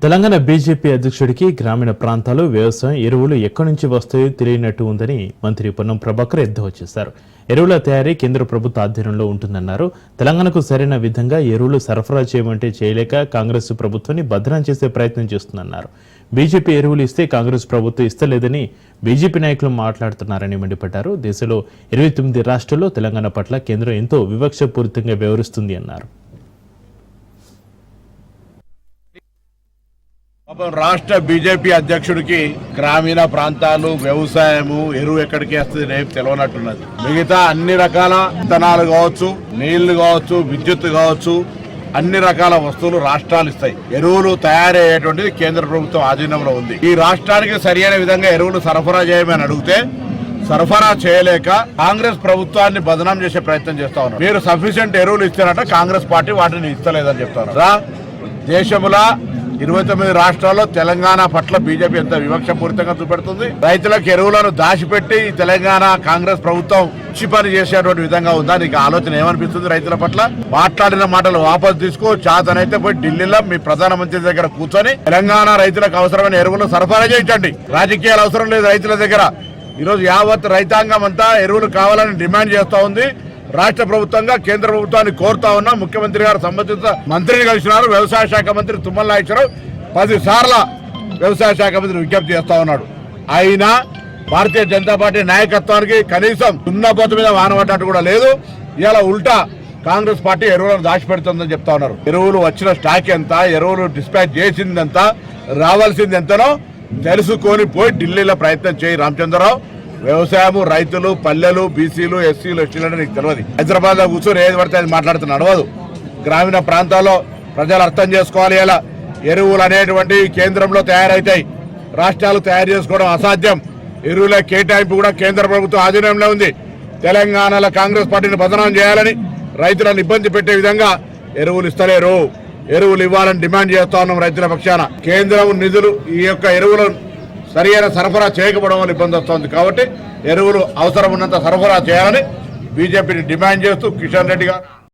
Telangana BJP అధ్యక్షుడికి గ్రామీణ ప్రాంతాలు వ్యవసాయం ఎరువులు ఎక్కడి నుంచి వస్తాయో తెలియనట్టు ఉందని మంత్రి పొన్నం ప్రభాకర్ ఎద్దేవా చేశారు. ఎరువుల తయారీ కేంద్ర ప్రభుత్వ ఆధ్వర్యంలో ఉంటుందన్నారు. తెలంగాణకు సరైన విధంగా ఎరువులు సరఫరా చేయమంటే చేయలేక కాంగ్రెస్ ప్రభుత్వాన్ని బదనాం చేసే ప్రయత్నం చేస్తుందన్నారు. బీజేపీ ఎరువులు ఇస్తే కాంగ్రెస్ ప్రభుత్వం ఇస్తలేదని బీజేపీ నాయకులు మాట్లాడుతున్నారని మండిపడ్డారు. దేశంలో 29 రాష్ట్రాల్లో తెలంగాణ పట్ల కేంద్రం ఎంతో వివక్షపూరితంగా వ్యవహరిస్తుంది అన్నారు. రాష్ట్ర బీజేపీ అధ్యక్షుడికి గ్రామీణ ప్రాంతాలు వ్యవసాయము ఎరువు ఎక్కడికి వస్తుంది రేపు తెలియనట్టున్నది. మిగతా అన్ని రకాల విత్తనాలు కావచ్చు, నీళ్లు కావచ్చు, విద్యుత్ కావచ్చు, అన్ని రకాల వస్తువులు రాష్ట్రాలు ఇస్తాయి. ఎరువులు తయారయ్యేటువంటిది కేంద్ర ప్రభుత్వం ఆధీనంలో ఉంది. ఈ రాష్ట్రానికి సరైన విధంగా ఎరువులు సరఫరా చేయమని అడిగితే సరఫరా చేయలేక కాంగ్రెస్ ప్రభుత్వాన్ని బదనాం చేసే ప్రయత్నం చేస్తా ఉన్నారు. మీరు సఫిషియెంట్ ఎరువులు ఇస్తారంటే కాంగ్రెస్ పార్టీ వాటిని ఇస్తలేదని చెప్తా ఉన్నారు. దేశంలో 29 రాష్ట్రాల్లో తెలంగాణ పట్ల బీజేపీ ఎంత వివక్షపూరితంగా చూపెడుతుంది. రైతులకు ఎరువులను దాచిపెట్టి తెలంగాణ కాంగ్రెస్ ప్రభుత్వం పిచ్చి పని చేసేటువంటి విధంగా ఉందా? నీకు ఆలోచన ఏమనిపిస్తుంది? రైతుల పట్ల మాట్లాడిన మాటలు వాపసు తీసుకో, చాతనైతే పోయి ఢిల్లీలో మీ ప్రధానమంత్రి దగ్గర కూర్చొని తెలంగాణ రైతులకు అవసరమైన ఎరువులు సరఫరా చేయించండి. రాజకీయాలు అవసరం లేదు రైతుల దగ్గర. ఈరోజు యావత్ రైతాంగం అంతా ఎరువులు కావాలని డిమాండ్ చేస్తూ ఉంది. రాష్ట్ర ప్రభుత్వంగా కేంద్ర ప్రభుత్వాన్ని కోరుతా ఉన్నా. ముఖ్యమంత్రి గారు సంబంధిత మంత్రిని కలిసినారు. వ్యవసాయ శాఖ మంత్రి తుమ్మల నాగేశ్వరరావు 10 సార్లు వ్యవసాయ శాఖ మంత్రి విజ్ఞప్తి చేస్తా ఉన్నాడు. అయినా భారతీయ జనతా పార్టీ నాయకత్వానికి కనీసం దున్నపోత మీద వానబడ్డట్టు కూడా లేదు. ఇలా ఉల్టా కాంగ్రెస్ పార్టీ ఎరువులను దాచిపెడుతుందని చెప్తా ఉన్నారు. ఎరువులు వచ్చిన స్టాక్ ఎంత, ఎరువులు డిస్పాచ్ చేసింది ఎంత, రావాల్సింది ఎంతనో తెలుసుకొని పోయి ఢిల్లీలో ప్రయత్నం చేయి రామచంద్రరావు. వ్యవసాయము, రైతులు, పల్లెలు, బీసీలు, ఎస్సీలు, ఎస్టీలు అంటే నీకు తెలియదు. హైదరాబాద్ లో కూర్చొని ఏది పడితే అది మాట్లాడుతూ నడవదు. గ్రామీణ ప్రాంతాల్లో ప్రజలు అర్థం చేసుకోవాలి. ఇలా ఎరువులు అనేటువంటి కేంద్రంలో తయారైతాయి, రాష్ట్రాలు తయారు చేసుకోవడం అసాధ్యం. ఎరువుల కేటాయింపు కూడా కేంద్ర ప్రభుత్వం ఆధీనంలో ఉంది. తెలంగాణలో కాంగ్రెస్ పార్టీని బదనాం చేయాలని, రైతులను ఇబ్బంది పెట్టే విధంగా ఎరువులు ఇస్తలేరు. ఎరువులు ఇవ్వాలని డిమాండ్ చేస్తా ఉన్నాం రైతుల పక్షాన. కేంద్రం నిధులు ఈ యొక్క ఎరువులను సరైన సరఫరా చేయకపోవడం వల్ల ఇబ్బంది వస్తుంది. కాబట్టి ఎరువులు అవసరం ఉన్నంత సరఫరా చేయాలని బీజేపీని డిమాండ్ చేస్తూ కిషన్ రెడ్డి గారు